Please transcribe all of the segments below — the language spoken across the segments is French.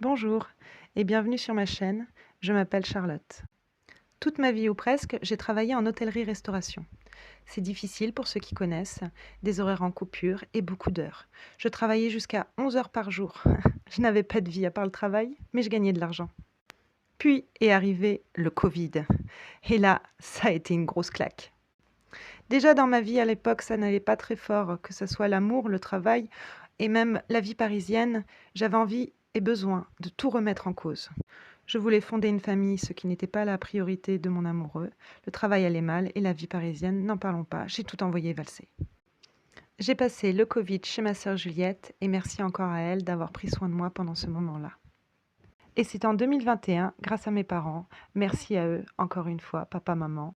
Bonjour et bienvenue sur ma chaîne, je m'appelle Charlotte. Toute ma vie ou presque, j'ai travaillé en hôtellerie-restauration. C'est difficile pour ceux qui connaissent, des horaires en coupure et beaucoup d'heures. Je travaillais jusqu'à 11 heures par jour. Je n'avais pas de vie à part le travail, mais je gagnais de l'argent. Puis est arrivé le Covid. Et là, ça a été une grosse claque. Déjà dans ma vie à l'époque, ça n'allait pas très fort, que ce soit l'amour, le travail et même la vie parisienne. J'avais envie et besoin de tout remettre en cause. Je voulais fonder une famille, ce qui n'était pas la priorité de mon amoureux. Le travail allait mal et la vie parisienne, n'en parlons pas, j'ai tout envoyé valser. J'ai passé le Covid chez ma sœur Juliette et merci encore à elle d'avoir pris soin de moi pendant ce moment-là. Et c'est en 2021, grâce à mes parents, merci à eux, encore une fois, papa, maman,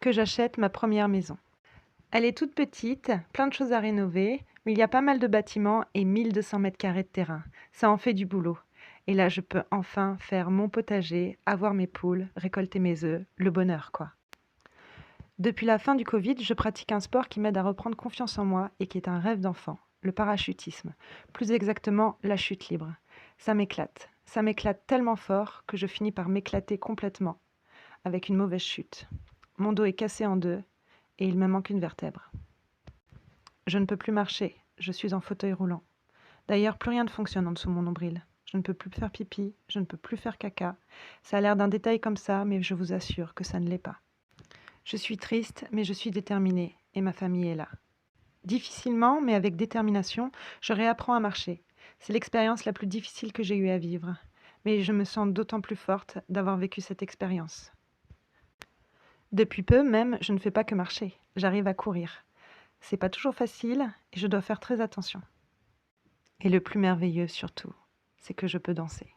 que j'achète ma première maison. Elle est toute petite, plein de choses à rénover, mais il y a pas mal de bâtiments et 1200 mètres carrés de terrain. Ça en fait du boulot. Et là, je peux enfin faire mon potager, avoir mes poules, récolter mes œufs, le bonheur, quoi. Depuis la fin du Covid, je pratique un sport qui m'aide à reprendre confiance en moi et qui est un rêve d'enfant, le parachutisme. Plus exactement, la chute libre. Ça m'éclate. Ça m'éclate tellement fort que je finis par m'éclater complètement, avec une mauvaise chute. Mon dos est cassé en deux et il me manque une vertèbre. Je ne peux plus marcher, je suis en fauteuil roulant. D'ailleurs, plus rien ne fonctionne en dessous de mon nombril. Je ne peux plus faire pipi, je ne peux plus faire caca. Ça a l'air d'un détail comme ça, mais je vous assure que ça ne l'est pas. Je suis triste, mais je suis déterminée, et ma famille est là. Difficilement, mais avec détermination, je réapprends à marcher. C'est l'expérience la plus difficile que j'ai eue à vivre. Mais je me sens d'autant plus forte d'avoir vécu cette expérience. Depuis peu même, je ne fais pas que marcher, j'arrive à courir. C'est pas toujours facile et je dois faire très attention. Et le plus merveilleux surtout, c'est que je peux danser.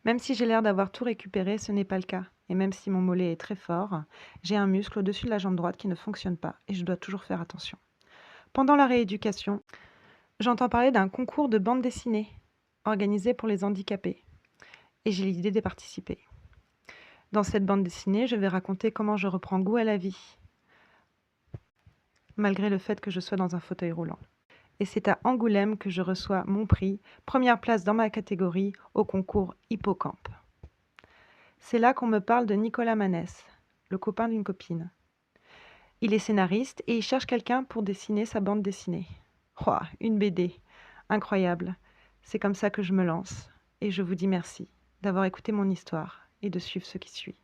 Même si j'ai l'air d'avoir tout récupéré, ce n'est pas le cas. Et même si mon mollet est très fort, j'ai un muscle au-dessus de la jambe droite qui ne fonctionne pas et je dois toujours faire attention. Pendant la rééducation, j'entends parler d'un concours de bande dessinée organisé pour les handicapés et j'ai l'idée d'y participer. Dans cette bande dessinée, je vais raconter comment je reprends goût à la vie, malgré le fait que je sois dans un fauteuil roulant. Et c'est à Angoulême que je reçois mon prix, première place dans ma catégorie au concours Hippocampe. C'est là qu'on me parle de Nicolas Manès, le copain d'une copine. Il est scénariste et il cherche quelqu'un pour dessiner sa bande dessinée. Ouah, une BD, incroyable. C'est comme ça que je me lance et je vous dis merci d'avoir écouté mon histoire et de suivre ce qui suit.